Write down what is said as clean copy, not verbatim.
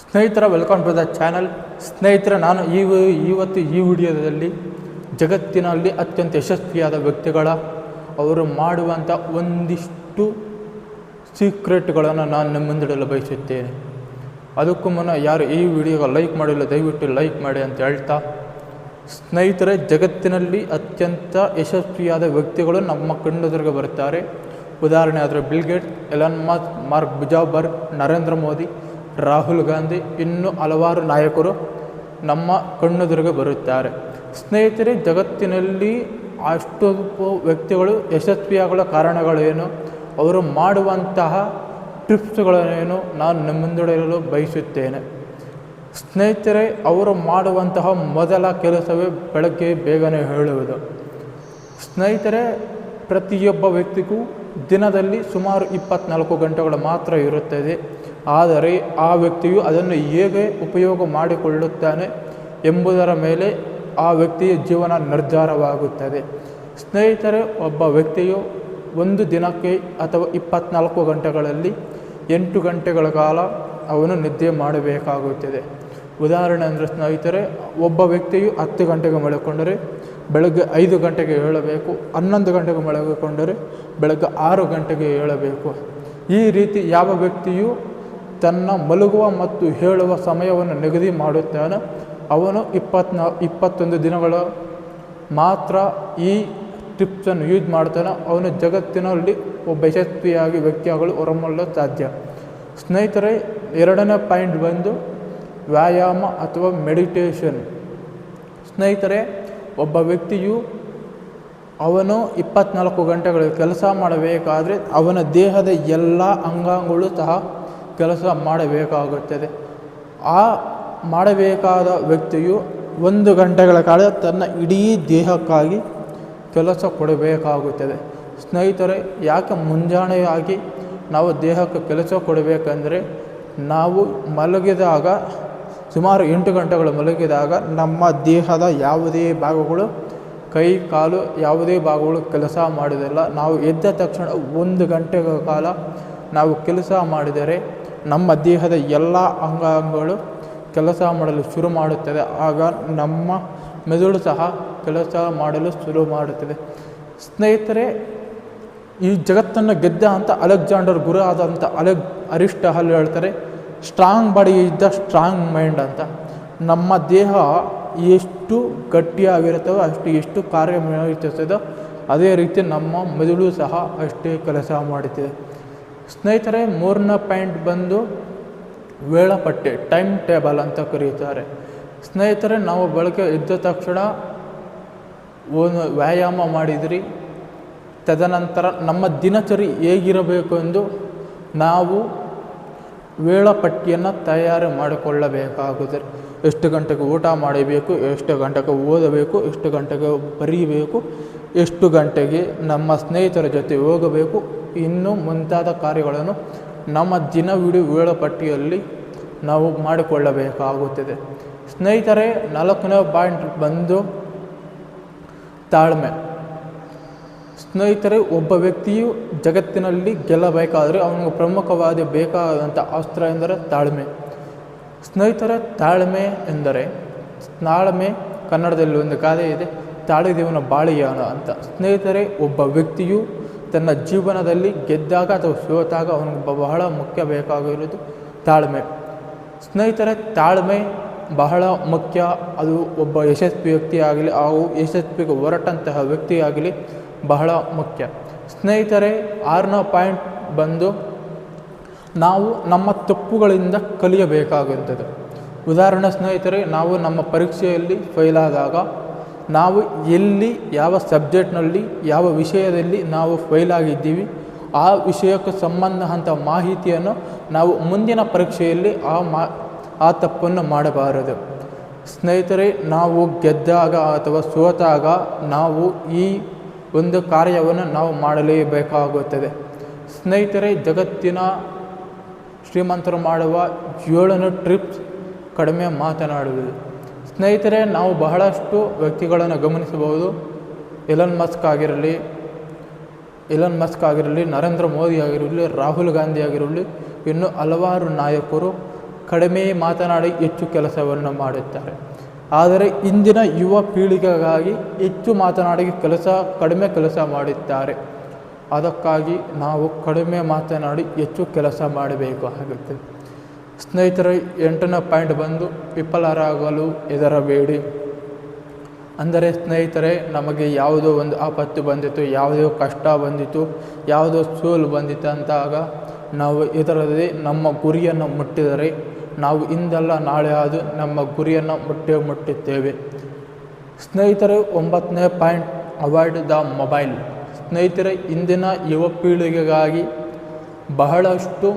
ಸ್ನೇಹಿತರ welcome to the channel. ಸ್ನೇಹಿತರ ನಾನು ಇವತ್ತು ಈ ವಿಡಿಯೋದಲ್ಲಿ ಜಗತ್ತಿನಲ್ಲಿ ಅತ್ಯಂತ ಯಶಸ್ವಿಯಾದ ವ್ಯಕ್ತಿಗಳ ಅವರು ಮಾಡುವಂಥ ಒಂದಿಷ್ಟು ಸೀಕ್ರೆಟ್ಗಳನ್ನು ನಾನು ನಿಮ್ಮ ಮುಂದಿಡಲು ಬಯಸುತ್ತೇನೆ. ಅದಕ್ಕೂ ಮುನ್ನ ಯಾರು ಈ ವಿಡಿಯೋಗೆ ಲೈಕ್ ಮಾಡಿಲ್ಲ ದಯವಿಟ್ಟು ಲೈಕ್ ಮಾಡಿ ಅಂತ ಹೇಳ್ತಾ, ಸ್ನೇಹಿತರೆ ಜಗತ್ತಿನಲ್ಲಿ ಅತ್ಯಂತ ಯಶಸ್ವಿಯಾದ ವ್ಯಕ್ತಿಗಳು ನಮ್ಮ ಕಣ್ಣೆದುರಿಗೆ ಬರುತ್ತಾರೆ. ಉದಾಹರಣೆ ಆದರೆ bill Gates, Elon Musk, mark Zuckerberg, Narendra Modi, Rahul Gandhi, ಇನ್ನೂ ಹಲವಾರು ನಾಯಕರು ನಮ್ಮ ಕಣ್ಣೆದುರಿಗೆ ಬರುತ್ತಾರೆ. ಸ್ನೇಹಿತರೆ ಜಗತ್ತಿನಲ್ಲಿ ಅಷ್ಟೊಂದು ವ್ಯಕ್ತಿಗಳು ಯಶಸ್ವಿಯಾಗಲು ಕಾರಣಗಳೇನು, ಅವರು ಮಾಡುವಂತಹ ಟಿಪ್ಸ್ಗಳೇನು ನಾನು ನಿಮ್ಮ ಮುಂದಿಡಲು ಬಯಸುತ್ತೇನೆ. ಸ್ನೇಹಿತರೆ ಅವರು ಮಾಡುವಂತಹ ಮೊದಲ ಕೆಲಸವೇ ಬೆಳಗ್ಗೆ ಬೇಗನೆ ಹೇಳುವುದು. ಸ್ನೇಹಿತರೆ ಪ್ರತಿಯೊಬ್ಬ ವ್ಯಕ್ತಿಗೂ ದಿನದಲ್ಲಿ ಸುಮಾರು 24 ಗಂಟೆಗಳು ಮಾತ್ರ ಇರುತ್ತದೆ. ಆದರೆ ಆ ವ್ಯಕ್ತಿಯು ಅದನ್ನು ಹೇಗೆ ಉಪಯೋಗ ಮಾಡಿಕೊಳ್ಳುತ್ತಾನೆ ಎಂಬುದರ ಮೇಲೆ ಆ ವ್ಯಕ್ತಿಯ ಜೀವನ ನಿರ್ಧಾರವಾಗುತ್ತದೆ. ಸ್ನೇಹಿತರೆ ಒಬ್ಬ ವ್ಯಕ್ತಿಯು ಒಂದು ದಿನಕ್ಕೆ ಅಥವಾ 24 ಗಂಟೆಗಳಲ್ಲಿ 8 ಗಂಟೆಗಳ ಕಾಲ ಅವನು ನಿದ್ದೆ ಮಾಡಬೇಕಾಗುತ್ತದೆ. ಉದಾಹರಣೆ ಅಂದರೆ ಸ್ನೇಹಿತರೆ ಒಬ್ಬ ವ್ಯಕ್ತಿಯು 10 ಗಂಟೆಗೆ ಮಲಗಿಕೊಂಡರೆ ಬೆಳಗ್ಗೆ 5 ಗಂಟೆಗೆ ಏಳಬೇಕು, 11 ಗಂಟೆಗೆ ಮಲಗಿಕೊಂಡರೆ ಬೆಳಗ್ಗೆ 6 ಗಂಟೆಗೆ ಏಳಬೇಕು. ಈ ರೀತಿ ಯಾವ ವ್ಯಕ್ತಿಯು ತನ್ನ ಮಲಗುವ ಮತ್ತು ಹೇಳುವ ಸಮಯವನ್ನು ನಿಗದಿ ಮಾಡುತ್ತಾನೋ ಅವನು 21 ದಿನಗಳ ಮಾತ್ರ ಈ ಟಿಪ್ಸನ್ನು ಯೂಸ್ ಮಾಡ್ತಾನೋ ಅವನು ಜಗತ್ತಿನಲ್ಲಿ ಒಬ್ಬ ಯಶಸ್ವಿಯಾಗಿ ವ್ಯಕ್ತಿಯಾಗಲು ಹೊರಮೂಡಲು ಸಾಧ್ಯ. ಸ್ನೇಹಿತರೆ ಎರಡನೇ ಪಾಯಿಂಟ್ ಬಂದು ವ್ಯಾಯಾಮ ಅಥವಾ ಮೆಡಿಟೇಷನ್. ಸ್ನೇಹಿತರೆ ಒಬ್ಬ ವ್ಯಕ್ತಿಯು ಅವನು 24 ಗಂಟೆಗಳ ಕೆಲಸ ಮಾಡಬೇಕಾದರೆ ಅವನ ದೇಹದ ಎಲ್ಲ ಅಂಗಾಂಗಗಳು ಸಹ ಕೆಲಸ ಮಾಡಬೇಕಾಗುತ್ತದೆ. ಆ ಮಾಡಬೇಕಾದ ವ್ಯಕ್ತಿಯು 1 ಗಂಟೆಗಳ ಕಾಲ ತನ್ನ ಇಡೀ ದೇಹಕ್ಕಾಗಿ ಕೆಲಸ ಕೊಡಬೇಕಾಗುತ್ತದೆ. ಸ್ನೇಹಿತರೆ ಯಾಕೆ ಮುಂಜಾನೆಯಾಗಿ ನಾವು ದೇಹಕ್ಕೆ ಕೆಲಸ ಕೊಡಬೇಕಂದರೆ ನಾವು ಮಲಗಿದಾಗ ಸುಮಾರು 8 ಗಂಟೆಗಳು ಮಲಗಿದಾಗ ನಮ್ಮ ದೇಹದ ಯಾವುದೇ ಭಾಗಗಳು ಕೈ ಕಾಲು ಯಾವುದೇ ಭಾಗಗಳು ಕೆಲಸ ಮಾಡೋದಿಲ್ಲ. ನಾವು ಎದ್ದ ತಕ್ಷಣ 1 ಗಂಟೆಗಳ ಕಾಲ ನಾವು ಕೆಲಸ ಮಾಡಿದರೆ ನಮ್ಮ ದೇಹದ ಎಲ್ಲ ಅಂಗಾಂಗಗಳು ಕೆಲಸ ಮಾಡಲು ಶುರು ಮಾಡುತ್ತದೆ. ಆಗ ನಮ್ಮ ಮೆದುಳು ಸಹ ಕೆಲಸ ಮಾಡಲು ಶುರು ಮಾಡುತ್ತದೆ. ಸ್ನೇಹಿತರೆ ಈ ಜಗತ್ತನ್ನು ಗೆದ್ದ ಅಂತ ಅಲೆಕ್ಸಾಂಡರ್ ಗುರು ಆದಂಥ ಅರಿಸ್ಟಾಟಲ್ ಹೇಳ್ತಾರೆ, strong body is the strong mind ಅಂತ. ನಮ್ಮ ದೇಹ ಎಷ್ಟು ಗಟ್ಟಿಯಾಗಿರುತ್ತೋ ಎಷ್ಟು ಕಾರ್ಯನಿರ್ವಹಿಸುತ್ತದೋ ಅದೇ ರೀತಿ ನಮ್ಮ ಮೆದುಳು ಸಹ ಅಷ್ಟೇ ಕೆಲಸ ಮಾಡುತ್ತದೆ. ಸ್ನೇಹಿತರೆ ಮೂರನೇ ಪಾಯಿಂಟ್ ಬಂದು ವೇಳಾಪಟ್ಟಿ, ಟೈಮ್ ಟೇಬಲ್ ಅಂತ ಕರೀತಾರೆ. ಸ್ನೇಹಿತರೆ ನಾವು ಬೆಳಗ್ಗೆ ಎದ್ದ ತಕ್ಷಣ ಒಂದು ವ್ಯಾಯಾಮ ಮಾಡಿದ್ರಿ, ತದನಂತರ ನಮ್ಮ ದಿನಚರಿ ಹೇಗಿರಬೇಕು ಎಂದು ನಾವು ವೇಳಾಪಟ್ಟಿಯನ್ನು ತಯಾರು ಮಾಡಿಕೊಳ್ಳಬೇಕಾಗುತ್ತದೆ. ಎಷ್ಟು ಗಂಟೆಗೆ ಊಟ ಮಾಡಬೇಕು, ಎಷ್ಟು ಗಂಟೆಗೆ ಓದಬೇಕು, ಎಷ್ಟು ಗಂಟೆಗೆ ಬರೀಬೇಕು, ಎಷ್ಟು ಗಂಟೆಗೆ ನಮ್ಮ ಸ್ನೇಹಿತರ ಜೊತೆ ಹೋಗಬೇಕು, ಇನ್ನೂ ಮುಂತಾದ ಕಾರ್ಯಗಳನ್ನು ನಮ್ಮ ದಿನವಿಡೀ ವೇಳಾಪಟ್ಟಿಯಲ್ಲಿ ನಾವು ಮಾಡಿಕೊಳ್ಳಬೇಕಾಗುತ್ತದೆ. ಸ್ನೇಹಿತರೆ 4ನೇ ಪಾಯಿಂಟ್ ಬಂದು ತಾಳ್ಮೆ. ಸ್ನೇಹಿತರೆ ಒಬ್ಬ ವ್ಯಕ್ತಿಯು ಜಗತ್ತಿನಲ್ಲಿ ಗೆಲ್ಲಬೇಕಾದರೆ ಅವನಿಗೆ ಪ್ರಮುಖವಾದ ಬೇಕಾದಂಥ ಅಸ್ತ್ರ ಎಂದರೆ ತಾಳ್ಮೆ. ಸ್ನೇಹಿತರೆ ತಾಳ್ಮೆ ಎಂದರೆ ಕನ್ನಡದಲ್ಲಿ ಒಂದು ಗಾದೆ ಇದೆ, ತಾಳಿದೇವನ ಬಾಳಿಯಾನ ಅಂತ. ಸ್ನೇಹಿತರೆ ಒಬ್ಬ ವ್ಯಕ್ತಿಯು ತನ್ನ ಜೀವನದಲ್ಲಿ ಗೆದ್ದಾಗ ಅಥವಾ ಸೋತಾಗ ಅವನಿಗೆ ಬಹಳ ಮುಖ್ಯ ಬೇಕಾಗಿರೋದು ತಾಳ್ಮೆ. ಸ್ನೇಹಿತರೆ ತಾಳ್ಮೆ ಬಹಳ ಮುಖ್ಯ. ಅದು ಒಬ್ಬ ಯಶಸ್ವಿ ವ್ಯಕ್ತಿಯಾಗಲಿ ಹಾಗೂ ಯಶಸ್ವಿಗೆ ಹೊರಟಂತಹ ವ್ಯಕ್ತಿಯಾಗಲಿ ಬಹಳ ಮುಖ್ಯ. ಸ್ನೇಹಿತರೆ 6ನೇ ಪಾಯಿಂಟ್ ಬಂದು ನಾವು ನಮ್ಮ ತಪ್ಪುಗಳಿಂದ ಕಲಿಯಬೇಕಾಗುತ್ತದೆ. ಉದಾಹರಣೆ ಸ್ನೇಹಿತರೆ ನಾವು ನಮ್ಮ ಪರೀಕ್ಷೆಯಲ್ಲಿ ಫೇಲಾದಾಗ ನಾವು ಎಲ್ಲಿ ಯಾವ ಸಬ್ಜೆಕ್ಟ್ನಲ್ಲಿ ಯಾವ ವಿಷಯದಲ್ಲಿ ನಾವು ಫೇಲಾಗಿದ್ದೀವಿ ಆ ವಿಷಯಕ್ಕೆ ಸಂಬಂಧ ಮಾಹಿತಿಯನ್ನು ನಾವು ಮುಂದಿನ ಪರೀಕ್ಷೆಯಲ್ಲಿ ಆ ತಪ್ಪನ್ನು ಮಾಡಬಾರದು. ಸ್ನೇಹಿತರೆ ನಾವು ಗೆದ್ದಾಗ ಅಥವಾ ಸೋತಾಗ ನಾವು ಈ ಒಂದು ಕಾರ್ಯವನ್ನು ನಾವು ಮಾಡಲೇಬೇಕಾಗುತ್ತದೆ. ಸ್ನೇಹಿತರೆ ಜಗತ್ತಿನ ಶ್ರೀಮಂತರು ಮಾಡುವ 7ನೇ ಟಿಪ್ಸ್ ಕಡಿಮೆ ಮಾತನಾಡುವುದು. ಸ್ನೇಹಿತರೆ ನಾವು ಬಹಳಷ್ಟು ವ್ಯಕ್ತಿಗಳನ್ನು ಗಮನಿಸಬಹುದು. ಎಲನ್ ಮಸ್ಕ್ ಆಗಿರಲಿ, ನರೇಂದ್ರ ಮೋದಿ ಆಗಿರಲಿ, ರಾಹುಲ್ ಗಾಂಧಿ ಆಗಿರಲಿ, ಇನ್ನೂ ಹಲವಾರು ನಾಯಕರು ಕಡಿಮೆ ಮಾತನಾಡಿ ಹೆಚ್ಚು ಕೆಲಸವನ್ನು ಮಾಡುತ್ತಾರೆ. ಆದರೆ ಇಂದಿನ ಯುವ ಪೀಳಿಗೆಗಾಗಿ ಹೆಚ್ಚು ಮಾತನಾಡಿ ಕಡಿಮೆ ಕೆಲಸ ಮಾಡುತ್ತಾರೆ. ಅದಕ್ಕಾಗಿ ನಾವು ಕಡಿಮೆ ಮಾತನಾಡಿ ಹೆಚ್ಚು ಕೆಲಸ ಮಾಡಬೇಕು ಆಗುತ್ತೆ. ಸ್ನೇಹಿತರೆ, 8ನೇ ಪಾಯಿಂಟ್ ಬಂದು ವಿಫಲರಾಗಲು ಹೆದರಬೇಡಿ. ಅಂದರೆ ಸ್ನೇಹಿತರೆ, ನಮಗೆ ಯಾವುದೋ ಒಂದು ಆಪತ್ತು ಬಂದಿತ್ತು, ಯಾವುದೋ ಕಷ್ಟ ಬಂದಿತ್ತು, ಯಾವುದೋ ಸೋಲು ಬಂದಿತ್ತು ಅಂತಾಗ ನಾವು ಹೆದರದೆ ನಮ್ಮ ಗುರಿಯನ್ನು ಮುಟ್ಟಿದರೆ ನಾವು ಇಂದಲ್ಲ ನಾಳೆ ಆದು ನಮ್ಮ ಗುರಿಯನ್ನು ಮುಟ್ಟುತ್ತೇವೆ. ಸ್ನೇಹಿತರೆ, 9ನೇ ಪಾಯಿಂಟ್ ಅವಾಯ್ಡ್ ದ ಮೊಬೈಲ್. ಸ್ನೇಹಿತರೆ, ಇಂದಿನ ಯುವ ಪೀಳಿಗೆಗಾಗಿ ಬಹಳಷ್ಟು